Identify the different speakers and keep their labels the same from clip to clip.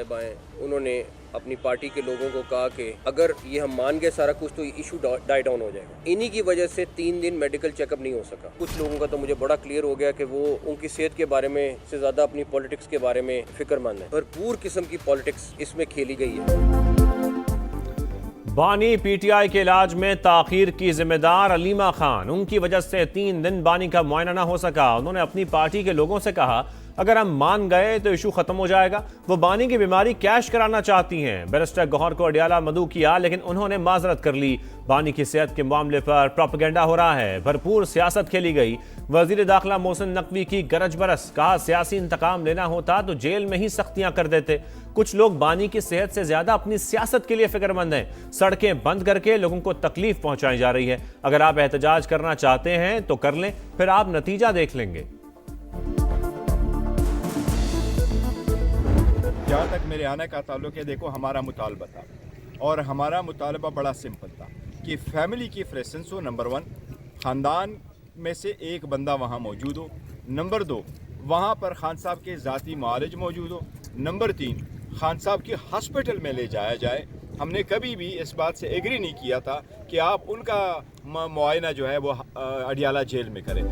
Speaker 1: साहिबा हैं, उन्होंने अपनी पार्टी के लोगों को कहा कि अगर ये हम मान गए सारा कुछ तो इशू डाई डाउन हो जाएगा। इन्हीं की वजह से 3 दिन मेडिकल चेकअप नहीं हो सका। कुछ लोगों का तो मुझे बड़ा क्लियर हो गया कि वो उनकी सेहत के बारे में से ज़्यादा अपनी पॉलिटिक्स के बारे में फिक्रमंद है। भरपूर किस्म की पॉलिटिक्स इसमें खेली गई है।
Speaker 2: बानी पीटीआई के इलाज में ताखीर की जिम्मेदार अलीमा खान, उनकी वजह से 3 दिन बानी का मुआयना न हो सका। उन्होंने अपनी पार्टी के लोगों से कहा अगर हम मान गए तो इशू खत्म हो जाएगा। वो बानी की बीमारी कैश कराना चाहती हैं। बैरिस्टर गौहर को अडियाला मदऊ किया लेकिन उन्होंने माजरत कर ली। बानी की सेहत के मामले पर प्रोपेगेंडा हो रहा है, भरपूर सियासत खेली गई। वजीर दाखिला मोहसिन नकवी की गरज बरस, कहा सियासी इंतकाम लेना होता तो जेल में ही सख्तियां कर देते। कुछ लोग बानी की सेहत से ज्यादा अपनी सियासत के लिए फिक्रमंद हैं। सड़कें बंद करके लोगों को तकलीफ पहुंचाई जा रही है। अगर आप एहतजाज करना चाहते हैं तो कर लें, फिर आप नतीजा देख लेंगे।
Speaker 3: जहाँ तक मेरे आने का ताल्लुक है, देखो हमारा मुतालबा था और हमारा मुतालबा बड़ा सिंपल था कि फैमिली की प्रेजेंस हो। नंबर 1, ख़ानदान में से एक बंदा वहाँ मौजूद हो। नंबर 2, वहाँ पर खान साहब के ज़ाती मुआलिज मौजूद हो। नंबर 3, खान साहब की हॉस्पिटल में ले जाया जाए। हमने कभी भी इस बात से एग्री नहीं किया था कि आप उनका मुआयना जो है वो अडियाला जेल में करें।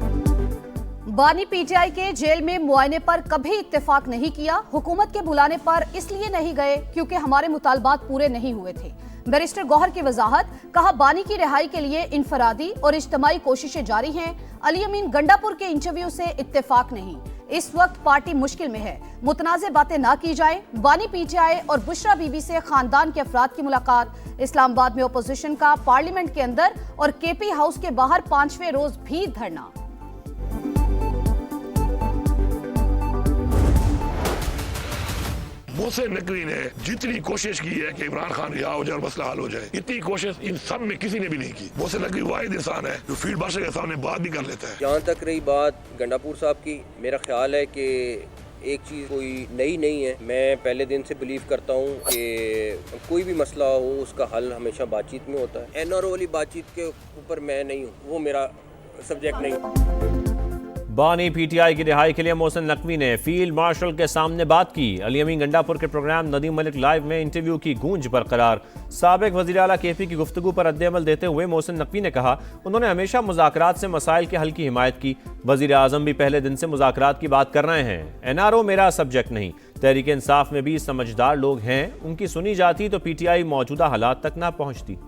Speaker 4: बानी पीटीआई के जेल में मुआयने पर कभी इत्तेफाक नहीं किया। हुकूमत के बुलाने पर इसलिए नहीं गए क्योंकि हमारे मुतालबात पूरे नहीं हुए थे। बैरिस्टर गौहर की वजाहत, कहा बानी की रिहाई के लिए इनफरादी और इज्तिमाई कोशिशें जारी हैं। अली अमीन गंडापुर के इंटरव्यू से इत्तेफाक नहीं। इस वक्त पार्टी मुश्किल में है, मुतनाज़े बातें ना की जाए। बानी पीटीआई और बुशरा बीबी से खानदान के अफराद की मुलाकात। इस्लामाबाद में अपोजिशन का पार्लियामेंट के अंदर और केपी हाउस के बाहर 5वें रोज भी धरना।
Speaker 5: मोहसिन नकवी ने जितनी कोशिश की है कि इमरान खान रिहा हो जाए और मसला हल हो जाए, इतनी कोशिश इन सब में किसी ने भी नहीं की। मोहसिन नकवी वाहिद इंसान है जो फील्ड मार्शल के सामने बात भी कर लेता है।
Speaker 1: जहाँ तक रही बात गंडापुर साहब की, मेरा ख्याल है कि एक चीज़ कोई नई नहीं है। मैं पहले दिन से बिलीव करता हूँ कि कोई भी मसला हो उसका हल हमेशा बातचीत में होता है। एनआरओ वाली बातचीत के ऊपर मैं नहीं हूँ, वो मेरा सब्जेक्ट नहीं।
Speaker 2: बानी पीटीआई की रिहाई के लिए मोहसिन नकवी ने फील्ड मार्शल के सामने बात की। अली अमीन गंडापुर के प्रोग्राम नदीम मलिक लाइव में इंटरव्यू की गूंज बरकरार। साबिक वज़ीर आला केपी की गुफ्तगू पर रद्द-ए-अमल देते हुए मोहसिन नकवी ने कहा उन्होंने हमेशा मुज़ाकरात से मसाइल के हल की हिमायत की। वज़ीर आज़म भी पहले दिन से मुज़ाकरात की बात कर रहे हैं। एनआरओ मेरा सब्जेक्ट नहीं। तहरीक इंसाफ में भी समझदार लोग हैं, उनकी सुनी जाती तो पीटीआई मौजूदा हालात तक ना पहुंचती।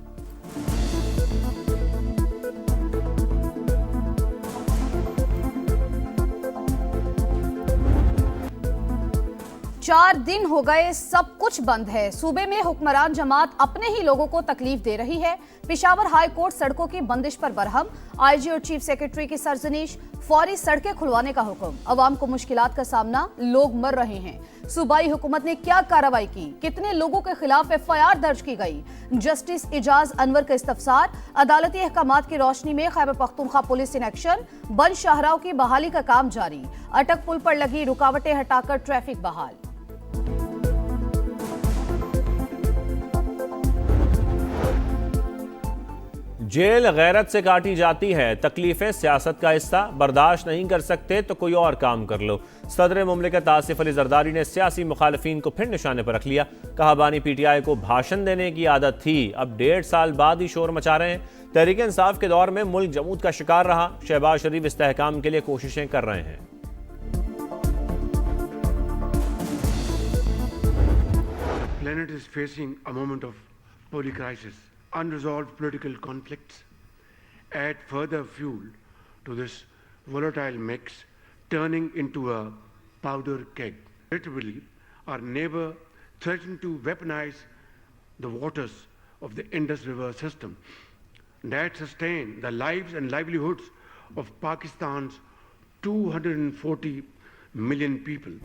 Speaker 4: चार दिन हो गए, सब कुछ बंद है। सूबे में हुक्मरान जमात अपने ही लोगों को तकलीफ दे रही है। पेशावर हाई कोर्ट सड़कों की बंदिश पर बरहम। आईजी और चीफ सेक्रेटरी की सरजनीश, फौरी सड़कें खुलवाने का हुक्म। अवाम को मुश्किलात का सामना, लोग मर रहे हैं। सूबाई हुकूमत ने क्या कार्रवाई की, कितने लोगों के खिलाफ एफआईआर दर्ज की गई। जस्टिस इजाज अनवर का इस्तफसार। अदालती अहकामात की रोशनी में Khyber Pakhtunkhwa police in action. बंद शाहराओं की बहाली का काम जारी। अटक पुल पर लगी रुकावटें हटाकर ट्रैफिक बहाल।
Speaker 2: जेल गैरत से काटी जाती है। तकलीफें सियासत का हिस्सा, बर्दाश्त नहीं कर सकते तो कोई और काम कर लो। सदर मुमलिकत आसिफ अली जरदारी ने सियासी मुखालिफिन को फिर निशाने पर रख लिया। कहा बानी पीटीआई को भाषण देने की आदत थी, अब 1.5 साल बाद ही शोर मचा रहे हैं। तहरीक इंसाफ के दौर में मुल्क जमूद का शिकार रहा। शहबाज शरीफ इस्तेहकाम के लिए कोशिशें कर रहे हैं।
Speaker 6: planet is facing a moment of polycrisis. Unresolved political conflicts add further fuel to this volatile mix, turning into a powder keg. Literally, our neighbor threatened to weaponize the waters of the Indus River system that sustain the lives and livelihoods of Pakistan's 240 million people.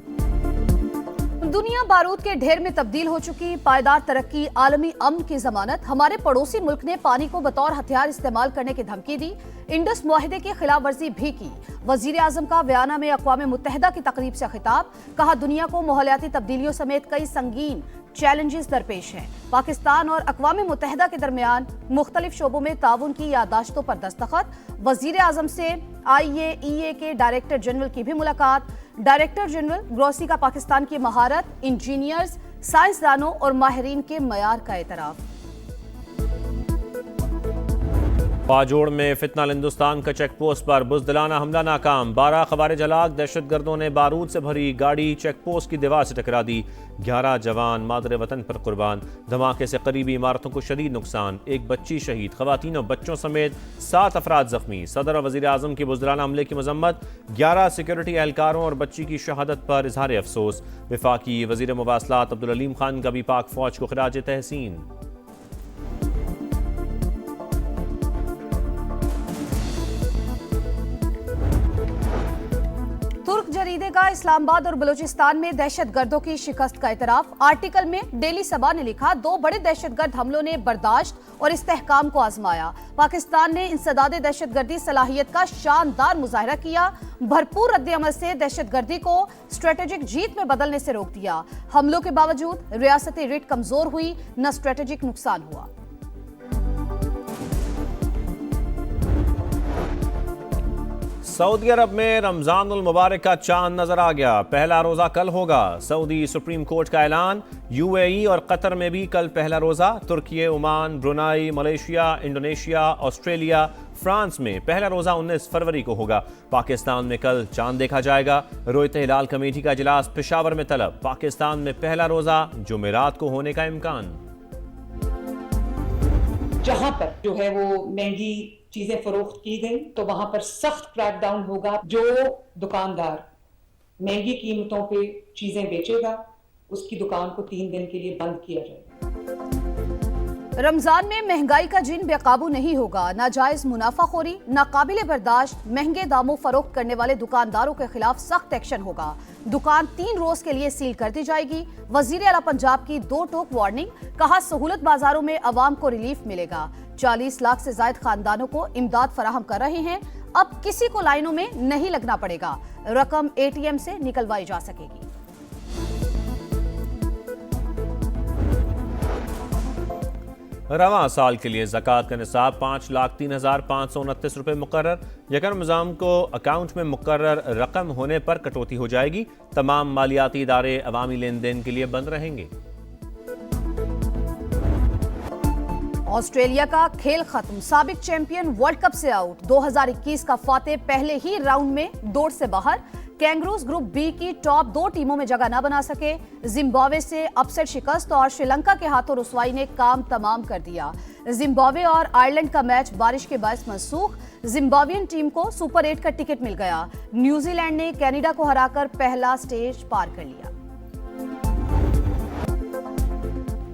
Speaker 4: दुनिया बारूद के ढेर में तब्दील हो चुकी। पायदार तरक्की, आलमी अमन की जमानत। हमारे पड़ोसी मुल्क ने पानी को बतौर हथियार इस्तेमाल करने की धमकी दी। इंडस मुआहिदे की खिलाफ वर्जी भी की। वजीर आजम का बयाना में अक़वाम मुत्तहिदा की तकरीब से खिताब। कहा दुनिया को माहौलियाती तब्दीलियों समेत कई संगीन चैलेंजेस दरपेश हैं। पाकिस्तान और अक़वाम मुत्तहिदा के दरमियान मुख्तलिफ शोबों में ताउन की याददाश्तों पर दस्तखत। वजीर आजम से IAEA के डायरेक्टर जनरल की भी मुलाकात। डायरेक्टर जनरल ग्रोसी का पाकिस्तान की महारत, इंजीनियर्स, साइंसदानों और माहिरीन के मयार का एतराफ।
Speaker 2: पाजोड़ में फितनाल हिंदुस्तान का चेक पोस्ट पर बुज़दिलाना हमला नाकाम। 12 खवारिज हलाक। दहशतगर्दों ने बारूद से भरी गाड़ी चेक पोस्ट की दीवार से टकरा दी। 11 जवान मादर वतन पर कुर्बान। धमाके से करीबी इमारतों को शदीद नुकसान। एक बच्ची शहीद। खवातीन और बच्चों समेत 7 अफराद जख्मी। सदर और वज़ीर आज़म की बुज़दिलाना हमले की मजम्मत। 11 सिक्योरिटी एहलकारों और बच्ची की शहादत पर इजहार अफसोस। वफाकी वज़ीर मुवासलात अब्दुल अलीम खान का भी पाक फौज को खिराज तहसीन।
Speaker 4: तुर्क जरीदे का इस्लामाबाद और बलूचिस्तान में दहशतगर्दों की शिकस्त का इतराफ। आर्टिकल में डेली सबा ने लिखा, 2 बड़े दहशतगर्द हमलों ने बर्दाश्त और इस्तेहकाम को आजमाया। पाकिस्तान ने इंसदादे दहशतगर्दी सलाहियत का शानदार मुजाहरा किया। भरपूर रद्द-ए-अमल से दहशतगर्दी को स्ट्रेटेजिक जीत में बदलने से रोक दिया। हमलों के बावजूद रियासती रिट कमजोर हुई, न स्ट्रेटेजिक नुकसान हुआ।
Speaker 2: सऊदी अरब में रमजानुल मुबारक का चांद नजर आ गया। पहला रोजा कल होगा। सऊदी सुप्रीम कोर्ट का ऐलान। यूएई और कतर में भी कल पहला रोजा। Turkey, Oman, Brunei, Malaysia, Indonesia, Australia, France में पहला रोजा 19 फरवरी को होगा। पाकिस्तान में कल चांद देखा जाएगा। रोयत हिलाल कमेटी का इजलास पेशावर में तलब। पाकिस्तान में पहला रोजा जुमेरात को होने का इम्कान।
Speaker 7: जहां पर जो है वो महंगी चीजें फरोख्त की गई तो वहां पर सख्त क्रैकडाउन होगा। जो दुकानदार महंगी कीमतों पे चीजें बेचेगा उसकी दुकान को 3 दिन के लिए बंद किया जाएगा।
Speaker 4: रमजान में महंगाई का जिन बेकाबू नहीं होगा। नाजायज मुनाफाखोरी, नाकाबिले बर्दाश्त, महंगे दामों फरोख्त करने वाले दुकानदारों के खिलाफ सख्त एक्शन होगा। दुकान 3 रोज के लिए सील कर दी जाएगी। वजीर आला पंजाब की 2 टोक वार्निंग। कहा, सहूलत बाजारों में अवाम को रिलीफ मिलेगा। 40 लाख से ज्यादा खानदानों को इमदाद फराहम कर रहे हैं। अब किसी को लाइनों में नहीं लगना पड़ेगा। रकम ATM से निकलवाई जा सकेगी।
Speaker 2: रवां साल के लिए ज़कात का निसाब 5,03,529 रुपये मुकर्रर। यकम रमज़ान को अकाउंट में मुकर्रर रकम होने पर कटौती हो जाएगी। तमाम मालियाती इदारे अवामी लेन देन के लिए बंद रहेंगे।
Speaker 4: ऑस्ट्रेलिया का खेल खत्म। साबिक चैंपियन वर्ल्ड कप से आउट। 2021 का फातेह पहले ही राउंड में दौड़ से बाहर। कैंगरूज ग्रुप बी की टॉप 2 टीमों में जगह न बना सके। जिम्बाब्वे से अपसेट शिकस्त और श्रीलंका के हाथों रुसवाई ने काम तमाम कर दिया। जिम्बाब्वे और आयरलैंड का मैच बारिश के बायस मनसूख। जिम्बाब्वियन टीम को सुपर 8 का टिकट मिल गया। न्यूजीलैंड ने कनाडा को हराकर पहला स्टेज पार कर लिया।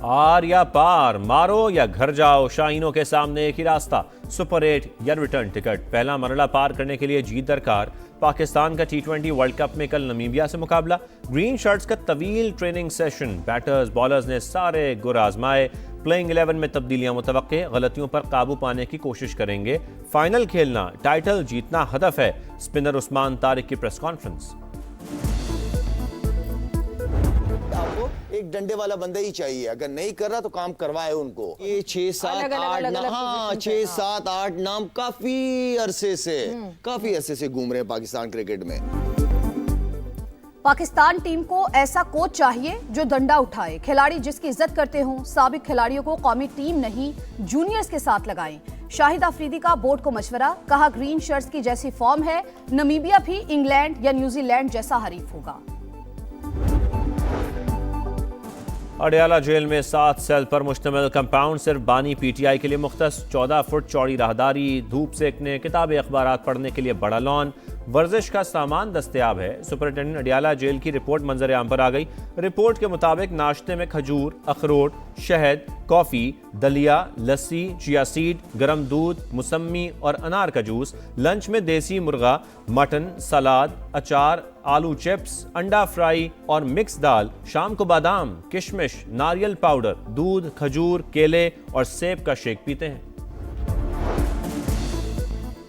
Speaker 2: आर या पार, मारो या घर जाओ, शाहीनों के सामने एक ही रास्ता, सुपर 8 या रिटर्न टिकट। पहला मरहला पार करने के लिए जीत दरकार। पाकिस्तान का T20 वर्ल्ड कप में कल नमीबिया से मुकाबला। ग्रीन शर्ट्स का तवील ट्रेनिंग सेशन। बैटर्स बॉलर्स ने सारे गुर आजमाए। प्लेइंग 11 में तब्दीलियां मुतवक्के। गलतियों पर काबू पाने की कोशिश करेंगे। फाइनल खेलना, टाइटल जीतना हदफ है। स्पिनर उस्मान तारिक की प्रेस कॉन्फ्रेंस।
Speaker 8: आपको एक डंडे वाला बंदा ही चाहिए। अगर नहीं कर रहा तो काम करवाए उनको। ये 6-7-8 नाम काफी अरसे से घूम रहे हैं पाकिस्तान क्रिकेट में।
Speaker 4: पाकिस्तान टीम को ऐसा कोच चाहिए जो डंडा उठाए। खिलाड़ी जिसकी इज्जत करते हों। साबिक खिलाड़ियों को कौमी टीम नहीं, जूनियर्स के साथ लगाएं। शाहिद अफरीदी का बोर्ड को मशवरा। कहा, ग्रीन शर्ट्स की जैसी फॉर्म है, नमीबिया भी इंग्लैंड या न्यूजीलैंड जैसा हरीफ होगा।
Speaker 2: अडयाला जेल में 7 सेल पर मुश्तमिल कंपाउंड सिर्फ बानी PTI के लिए मुख्तस। 14 फुट चौड़ी राहदारी, धूप सेकने, किताबें अखबारात पढ़ने के लिए बड़ा लॉन, वर्जिश का सामान दस्तयाब है। सुपरिटेंडेंट अडयाला जेल की रिपोर्ट मंजर आम पर आ गई। रिपोर्ट के मुताबिक नाश्ते में खजूर, अखरोट, शहद, कॉफ़ी, दलिया, लस्सी, चिया सीड, गर्म दूध, मुसम्मी और अनार का जूस। लंच में देसी मुर्गा, मटन, सलाद, अचार, आलू चिप्स, अंडा फ्राई और मिक्स दाल। शाम को बादाम, किशमिश, नारियल पाउडर, दूध, खजूर, केले और सेब का शेक पीते हैं।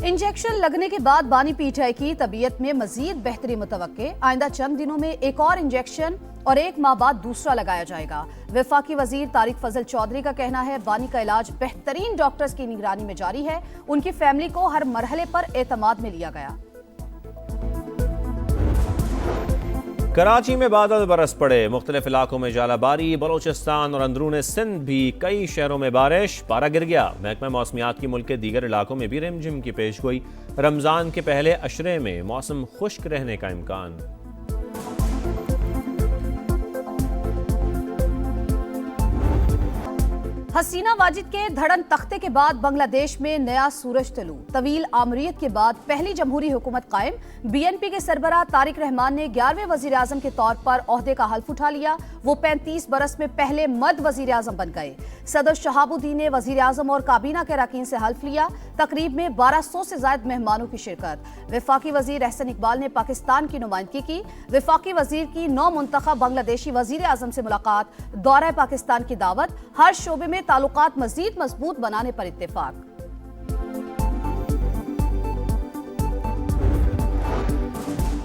Speaker 4: इंजेक्शन लगने के बाद बानी PTI की तबीयत में मजीद बेहतरी मुतवक्के। आइंदा चंद दिनों में एक और इंजेक्शन और 1 माह बाद दूसरा लगाया जाएगा। वफाकी वजीर तारिक फजल चौधरी का कहना है, बानी का इलाज बेहतरीन डॉक्टर्स की निगरानी में जारी है। उनकी फैमिली को हर मरहले पर एतमाद में लिया गया।
Speaker 2: कराची में बादल बरस पड़े, मुख्तलिफ इलाकों में जालाबारी, बलोचिस्तान और अंदरून सिंध भी कई शहरों में बारिश, पारा गिर गया। महकमा मौसमियात की मुल्क के दीगर इलाकों में भी रिमझिम की पेश गोई। रमजान के पहले अशरे में मौसम खुश्क रहने का इम्कान।
Speaker 4: हसीना वाजिद के धड़न तख्ते के बाद बांग्लादेश में नया सूरज तलू। तवील आमरीत के बाद पहली जमहूरी हुकूमत कायम। बीएनपी के सरबराह तारिक रहमान ने 11वें वजीर आजम के तौर पर ओहदे का हल्फ उठा लिया। वो 35 बरस में पहले मर्द वजीर आजम बन गए। सदर शहाबुद्दीन ने वजीर आजम और काबीना के अरकान से हल्फ लिया। तकरीब में 1200 से ज्यादा मेहमानों की शिरकत। वफाकी वजीर एहसन इकबाल ने पाकिस्तान की नुमाइंदगी की। वफाकी वजीर की नौ मुंतखब बांग्लादेशी वजीर आजम से मुलाकात, दौरा पाकिस्तान की दावत, हर शोबे में ताल्लुकात मजीद मजबूत बनाने पर इत्तेफाक।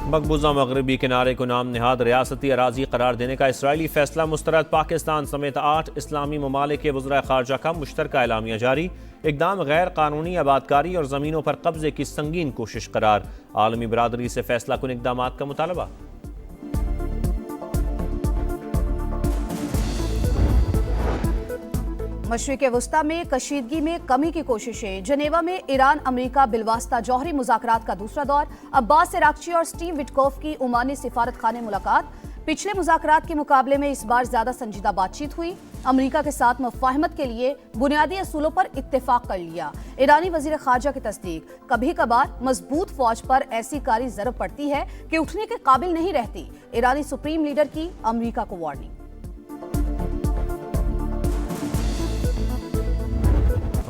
Speaker 2: मकबूजा मगरबी किनारे को नाम निहाद रियासती अराजी करार देने का इसराइली फैसला मुस्तरद। पाकिस्तान समेत 8 इस्लामी ममालिक के वज़राए ख़ारजा का मुश्तरका एलामिया जारी। इक़दाम गैर कानूनी आबादकारी और ज़मीनों पर कब्जे की संगीन कोशिश करार। आलमी बरादरी से फैसला कुन इक़दामात का मुतालबा।
Speaker 4: मशरिक़ वस्ता में कशीदगी में कमी की कोशिशें। जनेवा में ईरान अमेरिका बिलवास्ता जौहरी मुज़ाकरात का दूसरा दौर। अब्बास इराक़ची और स्टीव विटकोफ की ओमानी सिफारत खाने मुलाकात। पिछले मुज़ाकरात के मुकाबले में इस बार ज्यादा संजीदा बातचीत हुई। अमेरिका के साथ मुफ़ाहमत के लिए बुनियादी असूलों पर इत्तेफाक कर लिया। ईरानी वज़ीर ख़ारजा की तस्दीक। कभी कभार मजबूत फौज पर ऐसी कारी ज़रब पड़ती है कि उठने के काबिल नहीं रहती। ईरानी सुप्रीम लीडर की अमेरिका को वार्निंग।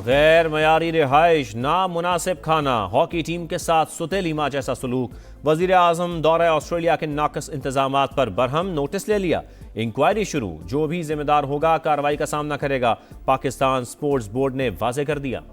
Speaker 2: गैर मयारी रिहाइश, नामुनासिब खाना, हॉकी टीम के साथ सुतेली माँ जैसा सलूक। वजीर आजम दौरा ऑस्ट्रेलिया के नाकस इंतजामात पर बरहम, नोटिस ले लिया। इंक्वायरी शुरू, जो भी जिम्मेदार होगा कार्रवाई का सामना करेगा। पाकिस्तान स्पोर्ट्स बोर्ड ने वाजे कर दिया।